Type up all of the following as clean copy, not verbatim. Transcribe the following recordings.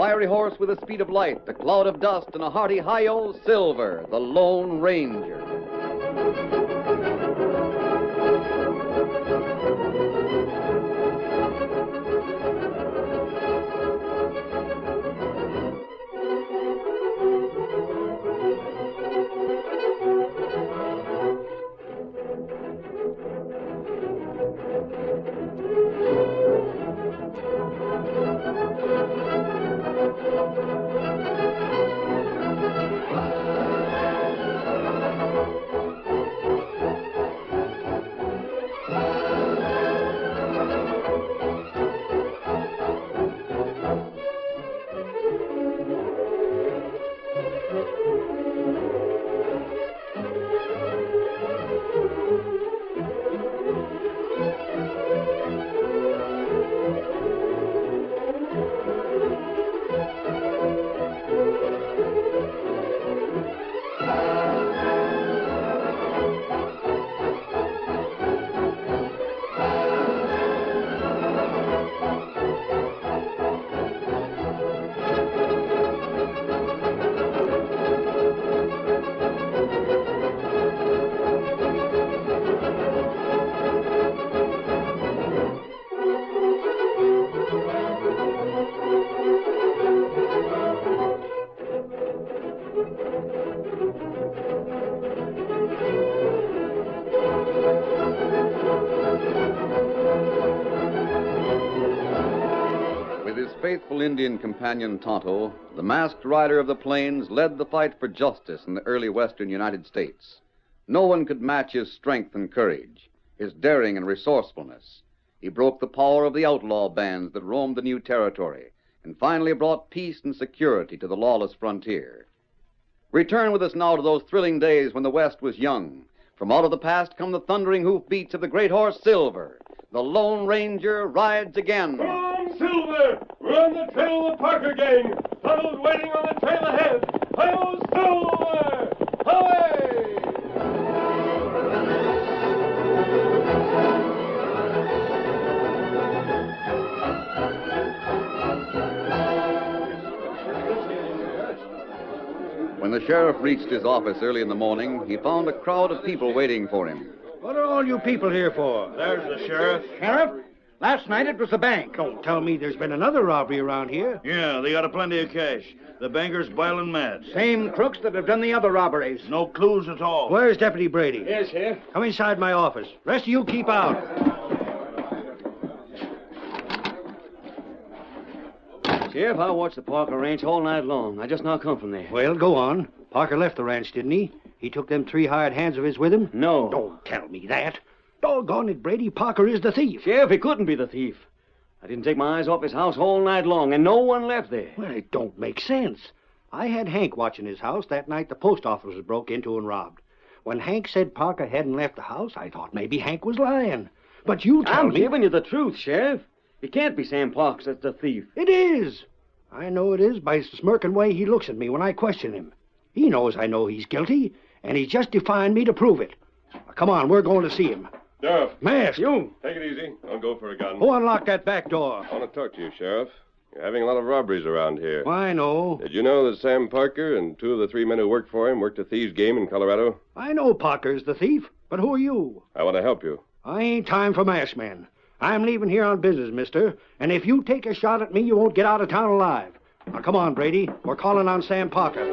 fiery horse with the speed of light, a cloud of dust, and a hearty hi-yo, Silver, the Lone Ranger. Faithful Indian companion Tonto, the masked rider of the plains led the fight for justice in the early western United States. No one could match his strength and courage, his daring and resourcefulness. He broke the power of the outlaw bands that roamed the new territory and finally brought peace and security to the lawless frontier. Return with us now to those thrilling days when the West was young. From out of the past come the thundering hoofbeats of the great horse Silver. The Lone Ranger rides again. Come on, Silver! We're on the trail of the Parker gang. Tunnel's waiting on the trail ahead. Hi-yo, Silver! Away! When the sheriff reached his office early in the morning, he found a crowd of people waiting for him. What are all you people here for? There's the sheriff. Sheriff? Last night it was the bank. Don't tell me there's been another robbery around here. Yeah, they got a plenty of cash. The banker's boiling mad. Same crooks that have done the other robberies. No clues at all. Where's Deputy Brady? Yes, Sheriff. Come inside my office. Rest of you keep out. Sheriff, I watched the Parker Ranch all night long. I just now come from there. Well, go on. Parker left the ranch, didn't he? He took them 3 hired hands of his with him? No. Don't tell me that. Doggone it, Brady, Parker is the thief. Sheriff, he couldn't be the thief. I didn't take my eyes off his house all night long, and no one left there. Well, it don't make sense. I had Hank watching his house that night the post office was broke into and robbed. When Hank said Parker hadn't left the house, I thought maybe Hank was lying. But you tell I'm me... giving you the truth, Sheriff. It can't be Sam Parks that's the thief. It is. I know it is by the smirking way he looks at me when I question him. He knows I know he's guilty, and he's just defying me to prove it. Now, come on, we're going to see him. Sheriff. Mask. You. Take it easy. I'll go for a gun. Who unlocked that back door? I want to talk to you, Sheriff. You're having a lot of robberies around here. I know. Did you know that Sam Parker and 2 of the 3 men who worked for him worked a thieves' game in Colorado? I know Parker's the thief, but who are you? I want to help you. I ain't time for masked men. I'm leaving here on business, mister, and if you take a shot at me, you won't get out of town alive. Now, come on, Brady. We're calling on Sam Parker.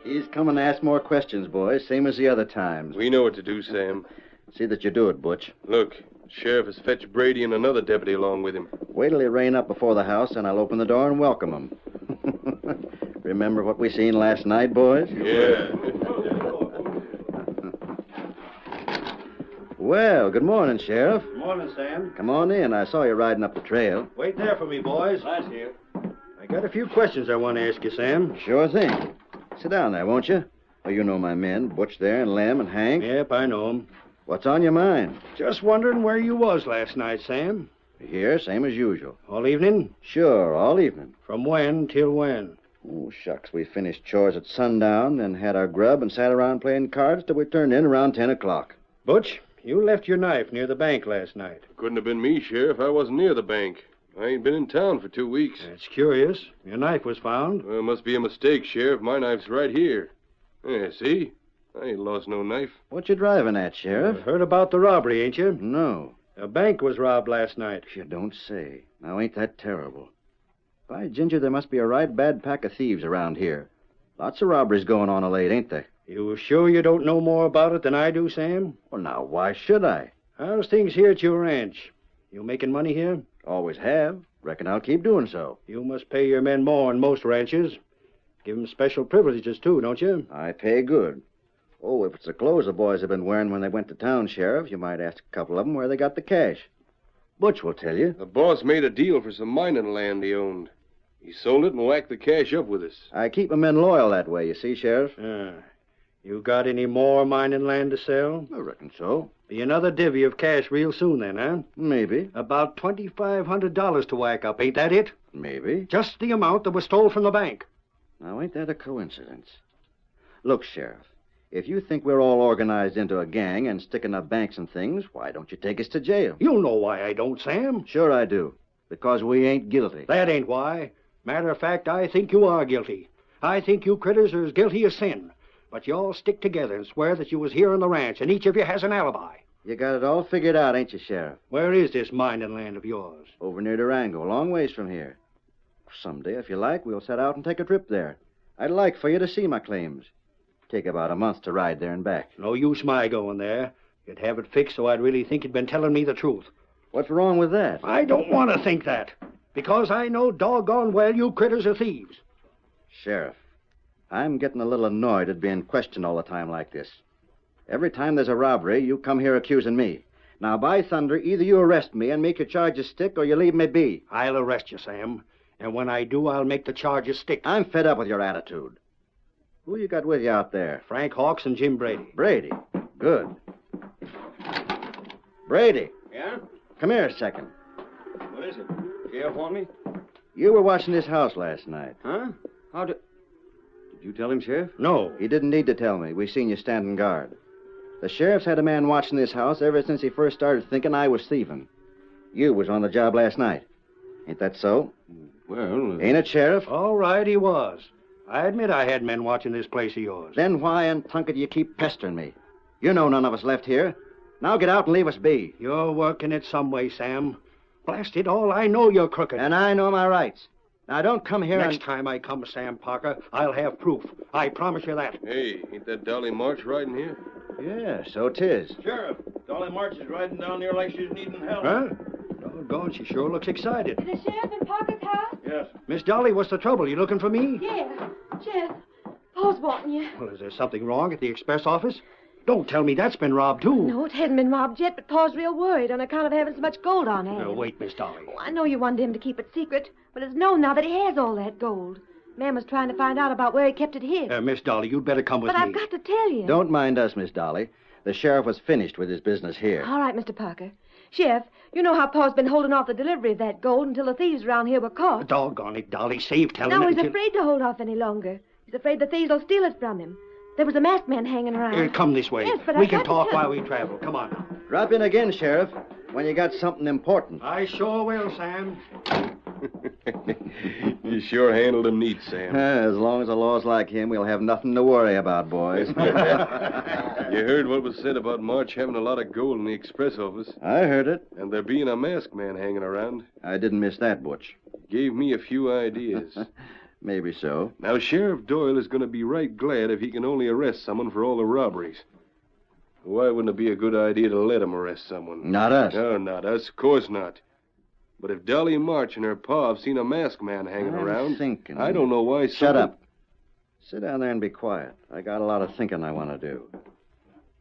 He's coming to ask more questions, boys, same as the other times. We know what to do, Sam. See that you do it, Butch. Look, Sheriff has fetched Brady and another deputy along with him. Wait till he rain up before the house, and I'll open the door and welcome him. Remember what we seen last night, boys? Yeah. Well, good morning, Sheriff. Good morning, Sam. Come on in. I saw you riding up the trail. Wait there for me, boys. That's here. I got a few questions I want to ask you, Sam. Sure thing. Sit down there, won't you? Oh, you know my men, Butch there, and Lem and Hank. Yep, I know 'em. What's on your mind? Just wondering where you was last night, Sam. Here, same as usual. All evening? Sure, all evening. From when till when? Oh, shucks. We finished chores at sundown, then had our grub and sat around playing cards till we turned in around 10 o'clock. Butch, you left your knife near the bank last night. Couldn't have been me, Sheriff. I wasn't near the bank. I ain't been in town for 2 weeks. That's curious. Your knife was found. Well, it must be a mistake, Sheriff. My knife's right here. Yeah, see? I ain't lost no knife. What you driving at, Sheriff? You heard about the robbery, ain't you? No. A bank was robbed last night. You don't say. Now, ain't that terrible? By ginger, there must be a right bad pack of thieves around here. Lots of robberies going on of late, ain't there? You sure you don't know more about it than I do, Sam? Well, now, why should I? How's things here at your ranch? You making money here? Always have. Reckon I'll keep doing so. You must pay your men more in most ranches. Give them special privileges, too, don't you? I pay good. Oh, if it's the clothes the boys have been wearing when they went to town, Sheriff, you might ask a couple of them where they got the cash. Butch will tell you. The boss made a deal for some mining land he owned. He sold it and whacked the cash up with us. I keep my men loyal that way, you see, Sheriff. You got any more mining land to sell? I reckon so. Be another divvy of cash real soon then, huh? Maybe. About $2,500 to whack up, ain't that it? Maybe. Just the amount that was stole from the bank. Now, ain't that a coincidence? Look, Sheriff, if you think we're all organized into a gang and sticking up banks and things, why don't you take us to jail? You know why I don't, Sam. Sure I do. Because we ain't guilty. That ain't why. Matter of fact, I think you are guilty. I think you critters are as guilty as sin. But you all stick together and swear that you was here on the ranch, and each of you has an alibi. You got it all figured out, ain't you, Sheriff? Where is this mining land of yours? Over near Durango, a long ways from here. Someday, if you like, we'll set out and take a trip there. I'd like for you to see my claims. Take about a month to ride there and back. No use my going there. You'd have it fixed so I'd really think you'd been telling me the truth. What's wrong with that? I don't want to think that. Because I know doggone well you critters are thieves. Sheriff, I'm getting a little annoyed at being questioned all the time like this. Every time there's a robbery, you come here accusing me. Now, by thunder, either you arrest me and make your charges stick, or you leave me be. I'll arrest you, Sam. And when I do, I'll make the charges stick. I'm fed up with your attitude. Who you got with you out there? Frank Hawks and Jim Brady. Brady. Good. Brady. Yeah? Come here a second. What is it? Sheriff want me? You were watching this house last night. Huh? Did you tell him, Sheriff? No. He didn't need to tell me. We seen you standing guard. The sheriff's had a man watching this house ever since he first started thinking I was thieving. You was on the job last night. Ain't that so? Well... Ain't it, Sheriff? All right, he was. I admit I had men watching this place of yours. Then why in Tunka do you keep pestering me? You know none of us left here. Now get out and leave us be. You're working it some way, Sam. Blast it all, I know you're crooked. And I know my rights. Now don't come here Next time I come, Sam Parker, I'll have proof. I promise you that. Hey, ain't that Dolly March riding here? Yeah, so 'tis. Sheriff, Dolly March is riding down there like she's needing help. Huh? Doggone, she sure looks excited. Is the sheriff in Parker's house? Yes. Miss Dolly, what's the trouble? You looking for me? Yeah. Sheriff, Paul's wanting you. Well, is there something wrong at the express office? Don't tell me that's been robbed, too. No, it hasn't been robbed yet, but Paul's real worried on account of having so much gold on hand. Now, wait, Miss Dolly. Oh, I know you wanted him to keep it secret, but it's known now that he has all that gold. Man was trying to find out about where he kept it hid. Miss Dolly, you'd better come with But me. I've got to tell you. Don't mind us, Miss Dolly. The sheriff was finished with his business here. All right, Mr. Parker. Sheriff, you know how Paul's been holding off the delivery of that gold until the thieves around here were caught. Doggone it, Dolly. Save telling Now it he's until... afraid to hold off any longer. He's afraid the thieves will steal it from him. There was a masked man hanging around. Come this way. Yes, but we I can got to talk tell- while we travel. Come on now. Drop in again, Sheriff, when you got something important. I sure will, Sam. You sure handled him neat, Sam. As long as the law's like him, we'll have nothing to worry about, boys. You heard what was said about March having a lot of gold in the express office, I heard it. and there being a masked man hanging around. I didn't miss that, Butch. Gave me a few ideas. Maybe so. Now, Sheriff Doyle is going to be right glad if he can only arrest someone for all the robberies. Why wouldn't it be a good idea to let him arrest someone? Not us. No, not us. Of course not. But if Dolly March and her pa have seen a masked man hanging I'm around, thinking. I don't know why. Shut up. Sit down there and be quiet. I got a lot of thinking I want to do.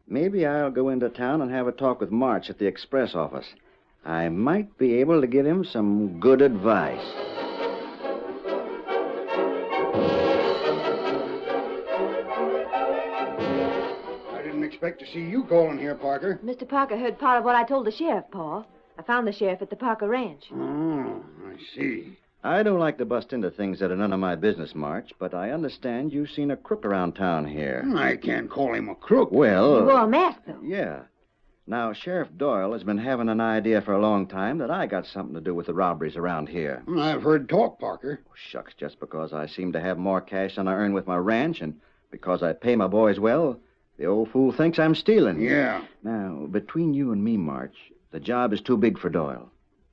Maybe I'll go into town and have a talk with March at the express office. I might be able to give him some good advice. I didn't expect to see you calling here, Parker. Mr. Parker heard part of what I told the sheriff, Paul. I found the sheriff at the Parker Ranch. Oh, I see. I don't like to bust into things that are none of my business, March, but I understand you've seen a crook around town here. I can't call him a crook. Well... He wore a mask, though. Yeah. Now, Sheriff Doyle has been having an idea for a long time that I got something to do with the robberies around here. I've heard talk, Parker. Oh, shucks, just because I seem to have more cash than I earn with my ranch and because I pay my boys well, the old fool thinks I'm stealing. Yeah. Now, between you and me, March, the job is too big for Doyle.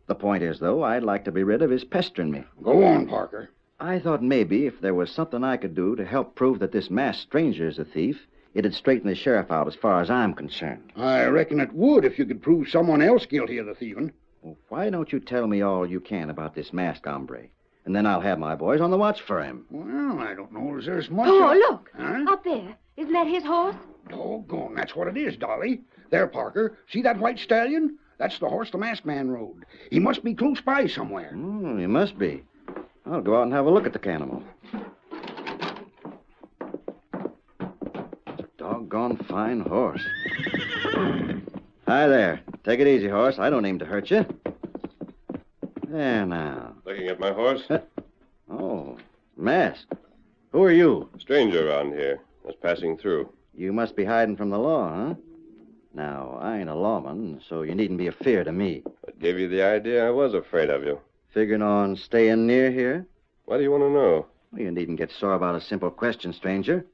The point is, though, I'd like to be rid of his pestering me. Go on, Parker. I thought maybe if there was something I could do to help prove that this masked stranger is a thief, it'd straighten the sheriff out as far as I'm concerned. I reckon it would if you could prove someone else guilty of the thieving. Well, why don't you tell me all you can about this masked hombre? And then I'll have my boys on the watch for him. Well, I don't know as there's much... Oh, look. Huh? Up there. Isn't that his horse? Doggone, that's what it is, Dolly. There, Parker. See that white stallion? That's the horse the masked man rode. He must be close by somewhere. He must be. I'll go out and have a look at the animal. It's a doggone fine horse. Hi there. Take it easy, horse. I don't aim to hurt you. There now. Looking at my horse? Oh, masked. Who are you? Stranger around here. Just passing through. You must be hiding from the law, huh? Now, I ain't a lawman, so you needn't be afeard of me. What gave you the idea I was afraid of you? Figuring on staying near here? What do you want to know? Well, you needn't get sore about a simple question, stranger.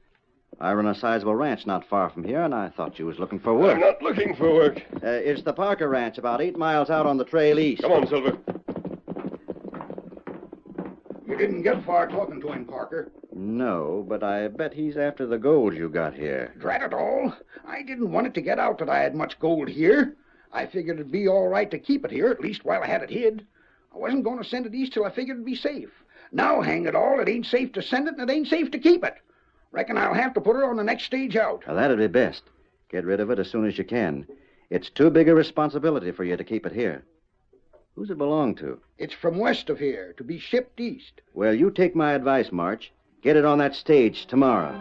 I run a sizable ranch not far from here, and I thought you was looking for work. I'm not looking for work. It's the Parker Ranch, about 8 miles out on the trail east. Come on, Silver. You didn't get far talking to him, Parker. No, but I bet he's after the gold you got here. Drat it all. I didn't want it to get out that I had much gold here. I figured it'd be all right to keep it here, at least while I had it hid. I wasn't going to send it east till I figured it'd be safe. Now, hang it all, it ain't safe to send it, and it ain't safe to keep it. Reckon I'll have to put it on the next stage out. Well, that'd be best. Get rid of it as soon as you can. It's too big a responsibility for you to keep it here. Who's it belong to? It's from west of here, to be shipped east. Well, you take my advice, March. Get it on that stage tomorrow.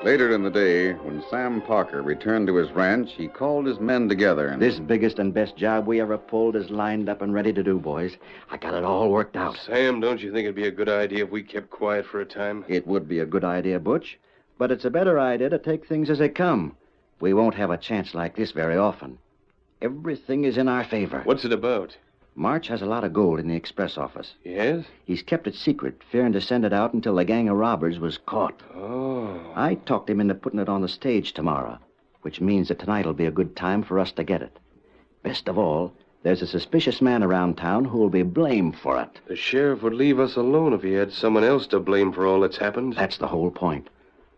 Later in the day, when Sam Parker returned to his ranch, he called his men together and... This biggest and best job we ever pulled is lined up and ready to do, boys. I got it all worked out. Sam, don't you think it'd be a good idea if we kept quiet for a time? It would be a good idea, Butch, but it's a better idea to take things as they come. We won't have a chance like this very often. Everything is in our favor. What's it about? March has a lot of gold in the express office. Yes? He's kept it secret, fearing to send it out until the gang of robbers was caught. Oh. I talked him into putting it on the stage tomorrow, which means that tonight'll be a good time for us to get it. Best of all, there's a suspicious man around town who'll be blamed for it. The sheriff would leave us alone if he had someone else to blame for all that's happened. That's the whole point.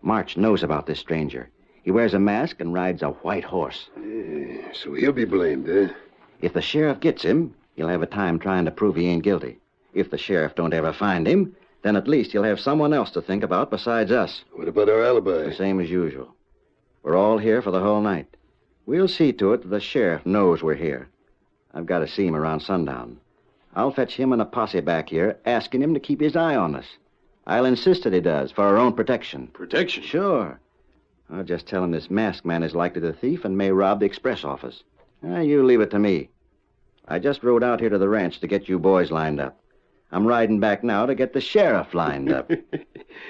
March knows about this stranger. He wears a mask and rides a white horse. So he'll be blamed, eh? If the sheriff gets him, he'll have a time trying to prove he ain't guilty. If the sheriff don't ever find him, then at least he'll have someone else to think about besides us. What about our alibi? The same as usual. We're all here for the whole night. We'll see to it that the sheriff knows we're here. I've got to see him around sundown. I'll fetch him and a posse back here, asking him to keep his eye on us. I'll insist that he does, for our own protection. Protection? Sure. I'll just tell him this masked man is likely the thief and may rob the express office. You leave it to me. I just rode out here to the ranch to get you boys lined up. I'm riding back now to get the sheriff lined up.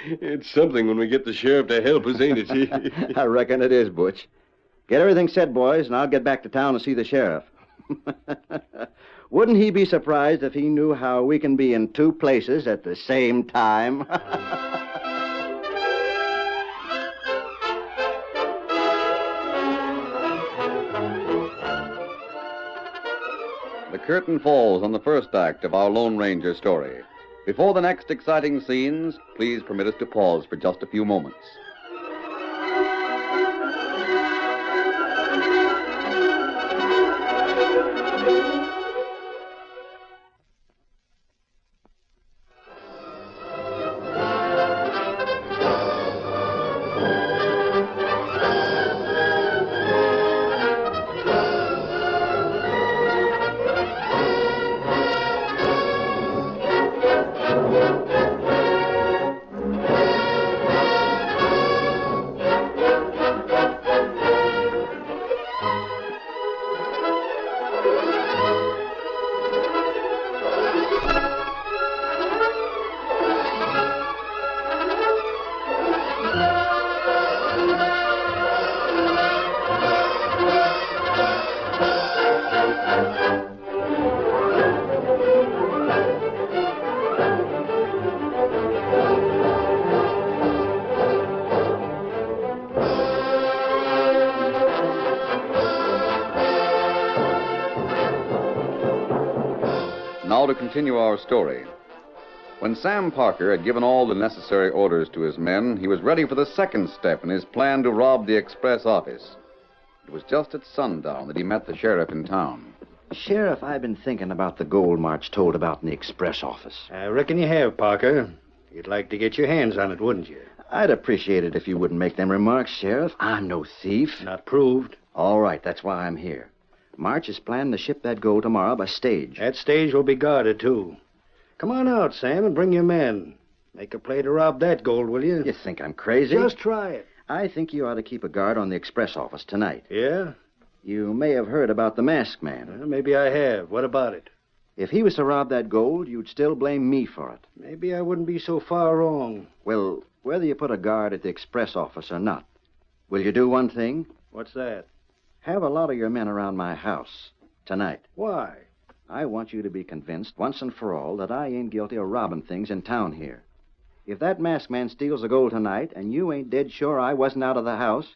It's something when we get the sheriff to help us, ain't it? I reckon it is, Butch. Get everything set, boys, and I'll get back to town to see the sheriff. Wouldn't he be surprised if he knew how we can be in two places at the same time? The curtain falls on the first act of our Lone Ranger story. Before the next exciting scenes, please permit us to pause for just a few moments. Now to continue our story. When Sam Parker had given all the necessary orders to his men, he was ready for the second step in his plan to rob the express office. It was just at sundown that he met the sheriff in town. Sheriff, I've been thinking about the gold March told about in the express office. I reckon you have, Parker. You'd like to get your hands on it, wouldn't you? I'd appreciate it if you wouldn't make them remarks, Sheriff. I'm no thief. Not proved. All right, that's why I'm here. March is planning to ship that gold tomorrow by stage. That stage will be guarded, too. Come on out, Sam, and bring your men. Make a play to rob that gold, will you? You think I'm crazy? Just try it. I think you ought to keep a guard on the express office tonight. Yeah? You may have heard about the masked man. Well, maybe I have. What about it? If he was to rob that gold, you'd still blame me for it. Maybe I wouldn't be so far wrong. Well, whether you put a guard at the express office or not, will you do one thing? What's that? Have a lot of your men around my house tonight. Why? I want you to be convinced once and for all that I ain't guilty of robbing things in town here. If that masked man steals the gold tonight and you ain't dead sure I wasn't out of the house,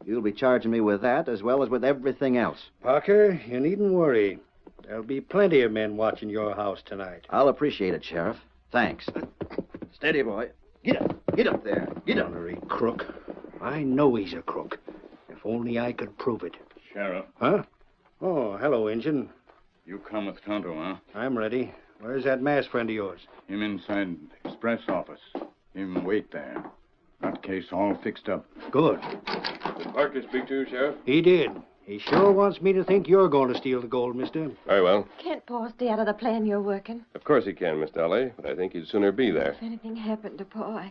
you'll be charging me with that as well as with everything else. Parker, you needn't worry. There'll be plenty of men watching your house tonight. I'll appreciate it, Sheriff. Thanks. Steady, boy. Get up. Get up there. Get up. Honorary crook. I know he's a crook. If only I could prove it. Sheriff, Huh? Oh, hello, Injun. you come with Tonto, huh? I'm ready. Where's that masked friend of yours? Him inside the express office. Him wait there. That case all fixed up. Good. Did Parker speak to you, Sheriff? He did. He sure wants me to think you're going to steal the gold, mister. Very well. Can't Paul stay out of the plan you're working? Of course he can, Miss Dolly, but I think he'd sooner be there. If anything happened to Paul,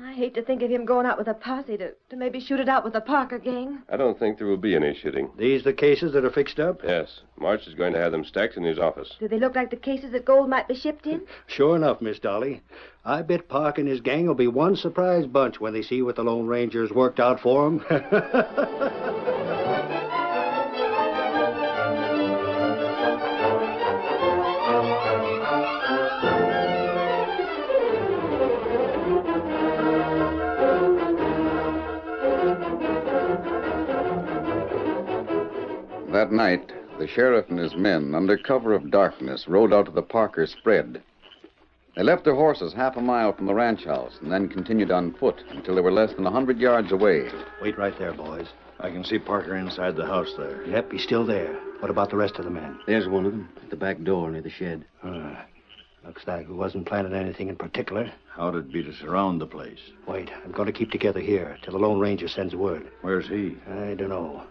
I hate to think of him going out with a posse to maybe shoot it out with the Parker gang. I don't think there will be any shooting. These the cases that are fixed up? Yes, March is going to have them stacked in his office. Do they look like the cases that gold might be shipped in? Sure enough, Miss Dolly. I bet Park and his gang will be one surprise bunch when they see what the Lone Ranger's worked out for them. That night, the sheriff and his men, under cover of darkness, rode out to the Parker spread. They left their horses half a mile from the ranch house and then continued on foot until they were less than 100 yards away. Wait right there, boys. I can see Parker inside the house there. Yep, he's still there. What about the rest of the men? There's one of them at the back door near the shed. Looks like we wasn't planning anything in particular. How'd it be to surround the place? Wait, I'm going to keep together here till the Lone Ranger sends word. Where's he? I don't know.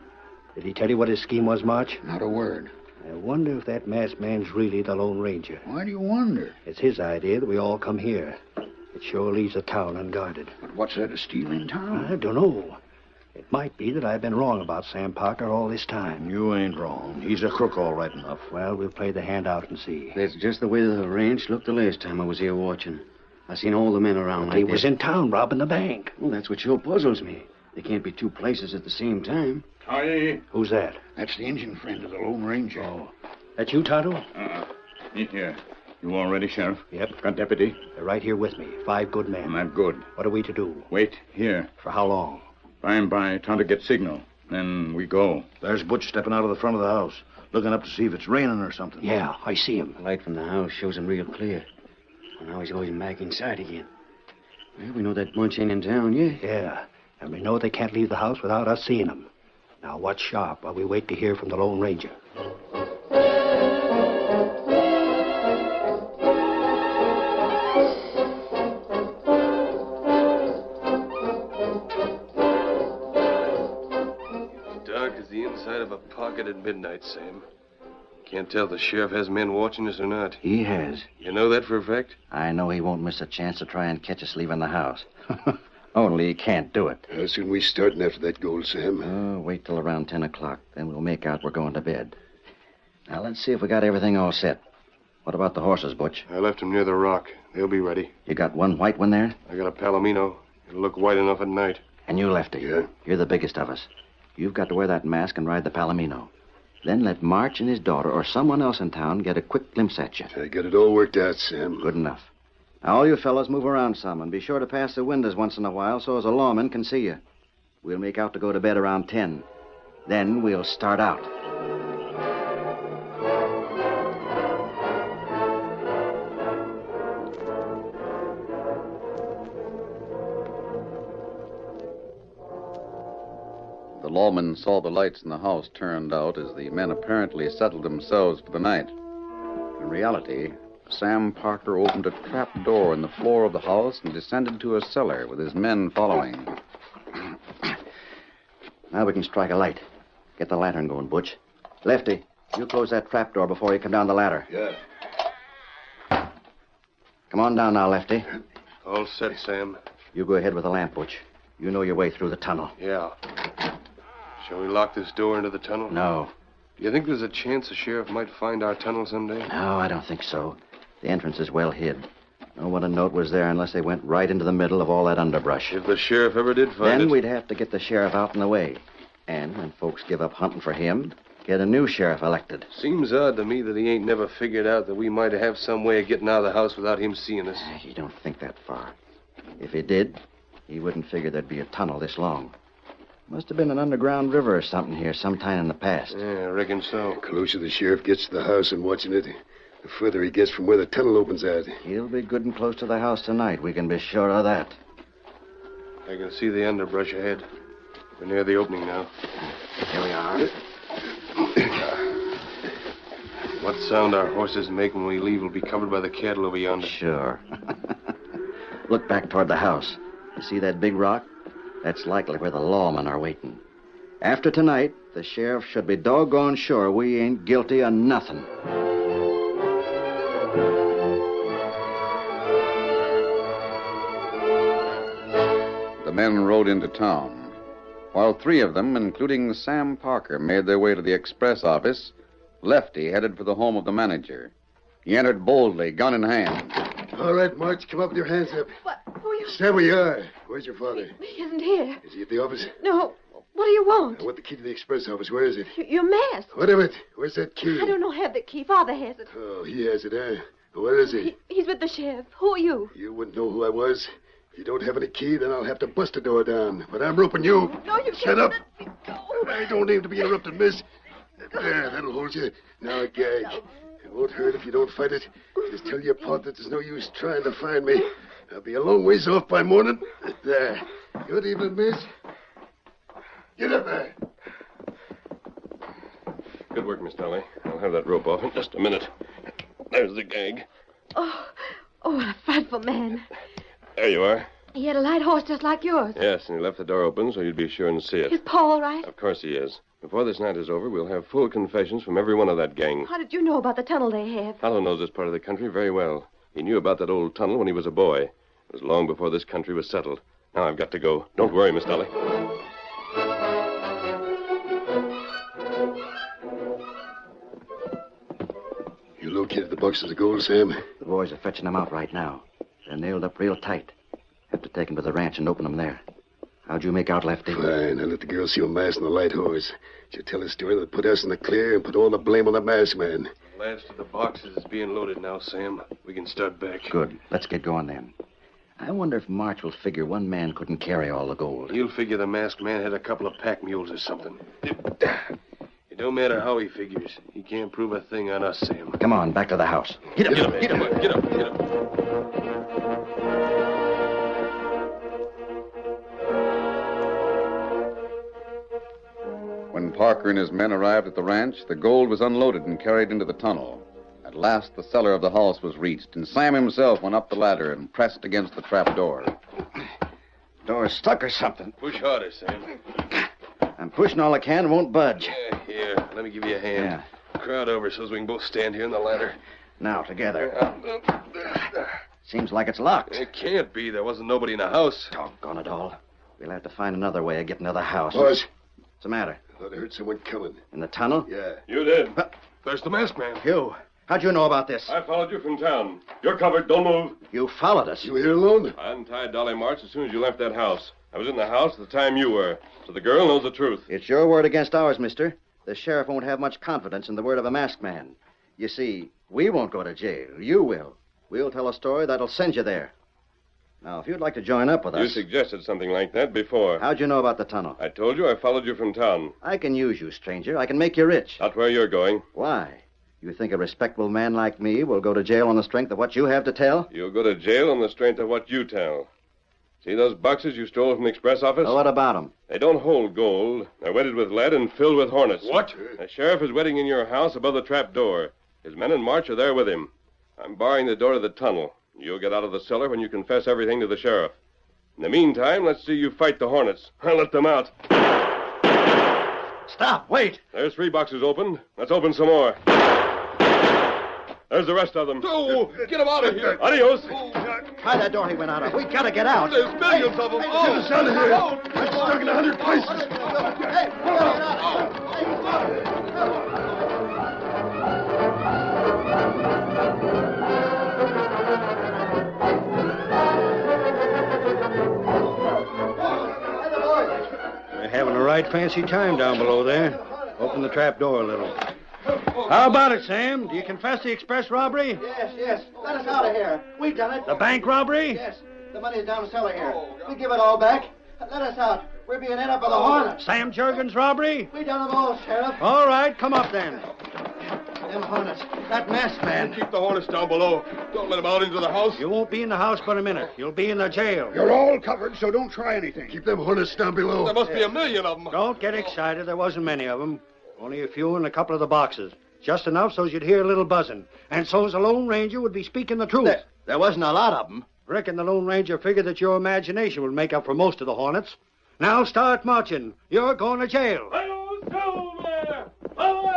Did he tell you what his scheme was, March? Not a word. I wonder if that masked man's really the Lone Ranger. Why do you wonder? It's his idea that we all come here. It sure leaves the town unguarded. But what's there to steal in town? I don't know. It might be that I've been wrong about Sam Parker all this time. You ain't wrong. He's a crook all right enough. Well, we'll play the hand out and see. That's just the way the ranch looked the last time I was here watching. I seen all the men around like He that. was in town robbing the bank. Well, that's what sure puzzles me. There can't be two places at the same time. Hi. Who's that? That's the Indian friend of the Lone Ranger. Oh, that you, Tonto? Here. You all ready, Sheriff? Yep. Got deputy? They're right here with me. 5 good men. Not good. What are we to do? Wait, here. For how long? By and by, Tonto get signal. Then we go. There's Butch stepping out of the front of the house, looking up to see if it's raining or something. Yeah, I see him. The light from the house shows him real clear. And now he's going back inside again. Well, we know that bunch ain't in town yet. Yeah, and we know they can't leave the house without us seeing them. Now, watch sharp while we wait to hear from the Lone Ranger. Dark as the inside of a pocket at midnight, Sam. Can't tell if the sheriff has men watching us or not. He has. You know that for a fact? I know he won't miss a chance to try and catch us leaving the house. Only he can't do it. How soon we starting after that gold, Sam? Oh, wait till around 10 o'clock. Then we'll make out we're going to bed. Now, let's see if we got everything all set. What about the horses, Butch? I left them near the rock. They'll be ready. You got one white one there? I got a palomino. It'll look white enough at night. And you left it. Yeah. You're the biggest of us. You've got to wear that mask and ride the palomino. Then let March and his daughter or someone else in town get a quick glimpse at you. I got it all worked out, Sam. Good enough. Now, all you fellas move around some and be sure to pass the windows once in a while so as a lawman can see you. We'll make out to go to bed around 10. Then we'll start out. The lawman saw the lights in the house turned out as the men apparently settled themselves for the night. In reality, Sam Parker opened a trap door in the floor of the house and descended to a cellar with his men following. Now we can strike a light. Get the lantern going, Butch. Lefty, you close that trap door before you come down the ladder. Yeah. Come on down now, Lefty. All set, Sam. You go ahead with the lamp, Butch. You know your way through the tunnel. Yeah. Shall we lock this door into the tunnel? No. Do you think there's a chance the sheriff might find our tunnel someday? No, I don't think so. The entrance is well hid. No one to note was there unless they went right into the middle of all that underbrush. If the sheriff ever did find it... Then we'd have to get the sheriff out in the way. And when folks give up hunting for him, get a new sheriff elected. Seems odd to me that he ain't never figured out that we might have some way of getting out of the house without him seeing us. You don't think that far. If he did, he wouldn't figure there'd be a tunnel this long. Must have been an underground river or something here sometime in the past. Yeah, I reckon so. The closer the sheriff gets to the house and watching it, the further he gets from where the tunnel opens out. He'll be good and close to the house tonight. We can be sure of that. I can see the underbrush ahead. We're near the opening now. Here we are. What sound our horses make when we leave will be covered by the cattle over yonder. Sure. Look back toward the house. You see that big rock? That's likely where the lawmen are waiting. After tonight, the sheriff should be doggone sure we ain't guilty of nothing. The men rode into town. While three of them, including Sam Parker, made their way to the express office, Lefty headed for the home of the manager. He entered boldly, gun in hand. All right, March, come up with your hands up. What? Who are you? Stand where you are. Where's your father? He isn't here. Is he at the office? No. What do you want? I want the key to the express office. Where is it? Your mask. What of it? Where's that key? I don't know. Have the key. Father has it. Oh, he has it, huh? Where is he? He's with the sheriff. Who are you? You wouldn't know who I was. If you don't have any key, then I'll have to bust the door down. But I'm roping you. No, you Shut can't. up. Let me go. I don't aim to be interrupted, miss. There, that'll hold you. Now a gag. It won't hurt if you don't fight it. Just tell your pop that there's no use trying to find me. I'll be a long ways off by morning. There. Good evening, miss. Get up there. Good work, Miss Dolly. I'll have that rope off in just a minute. There's the gag. Oh, what a frightful man. There you are. He had a light horse just like yours. Yes, and he left the door open so you'd be sure and see it. Is Paul all right? Of course he is. Before this night is over, we'll have full confessions from every one of that gang. How did you know about the tunnel they have? Tonto knows this part of the country very well. He knew about that old tunnel when he was a boy. It was long before this country was settled. Now I've got to go. Don't worry, Miss Dolly. You located the boxes of gold, Sam? The boys are fetching them out right now. They're nailed up real tight. Have to take them to the ranch and open them there. How'd you make out, Lefty? Fine. I let the girl see a mask and the light horse. She'll tell a story that put us in the clear and put all the blame on the masked man. The last of the boxes is being loaded now, Sam. We can start back. Good. Let's get going then. I wonder if March will figure one man couldn't carry all the gold. He'll figure the masked man had a couple of pack mules or something. It don't matter how he figures. He can't prove a thing on us, Sam. Come on, back to the house. Get up, get up, get up, get up. When Parker and his men arrived at the ranch, the gold was unloaded and carried into the tunnel. At last, the cellar of the house was reached, and Sam himself went up the ladder and pressed against the trap door. Door's stuck or something. Push harder, Sam. I'm pushing all I can and won't budge. Yeah, here. Let me give you a hand. Crowd over so we can both stand here on the ladder. Now, together. Seems like it's locked. It can't be. There wasn't nobody in the house. Doggone it all. We'll have to find another way of getting to the house. Boss, What's the matter? I thought I heard someone coming. In the tunnel? Yeah. You did. There's the masked man. You. How'd you know about this? I followed you from town. You're covered. Don't move. You followed us. You were here alone? I untied Dolly March as soon as you left that house. I was in the house at the time you were, so the girl knows the truth. It's your word against ours, mister. The sheriff won't have much confidence in the word of a masked man. You see, we won't go to jail. You will. We'll tell a story that'll send you there. Now, if you'd like to join up with us... You suggested something like that before. How'd you know about the tunnel? I told you I followed you from town. I can use you, stranger. I can make you rich. Not where you're going. Why? You think a respectable man like me will go to jail on the strength of what you have to tell? You'll go to jail on the strength of what you tell. See those boxes you stole from the express office? Well, what about them? They don't hold gold. They're wetted with lead and filled with hornets. What? The sheriff is waiting in your house above the trap door. His men and March are there with him. I'm barring the door to the tunnel. You'll get out of the cellar when you confess everything to the sheriff. In the meantime, let's see you fight the hornets. I'll let them out. Stop, wait. There's 3 boxes opened. Let's open some more. There's the rest of them. Oh, get him out of here. Adios. Try that door he went out of. We gotta get out. There's millions of them. Get us out of here. I'm stuck in 100 places. They're having a right fancy time down below there. Open the trap door a little. How about it, Sam? Do you confess the express robbery? Yes. Let us out of here. We done it. The bank robbery? Yes. The money's down the cellar here. We give it all back. Let us out. We're being hit up by the Hornets. Sam Jurgens' robbery? We done them all, Sheriff. All right, come up then. Them Hornets. That masked man. Keep the Hornets down below. Don't let them out into the house. You won't be in the house but a minute. You'll be in the jail. You're all covered, so don't try anything. Keep them Hornets down below. There must be a million of them. Don't get excited. There wasn't many of them. Only a few in a couple of the boxes. Just enough so's you'd hear a little buzzing. And so's the Lone Ranger would be speaking the truth. There wasn't a lot of them. Reckon the Lone Ranger figured that your imagination would make up for most of the Hornets. Now start marching. You're going to jail. Hi-yo, Silver! Away!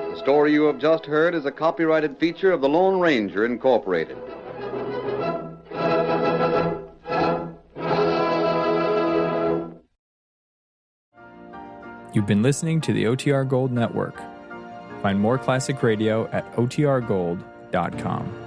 The story you have just heard is a copyrighted feature of the Lone Ranger, Incorporated. You've been listening to the OTR Gold Network. Find more classic radio at otrgold.com.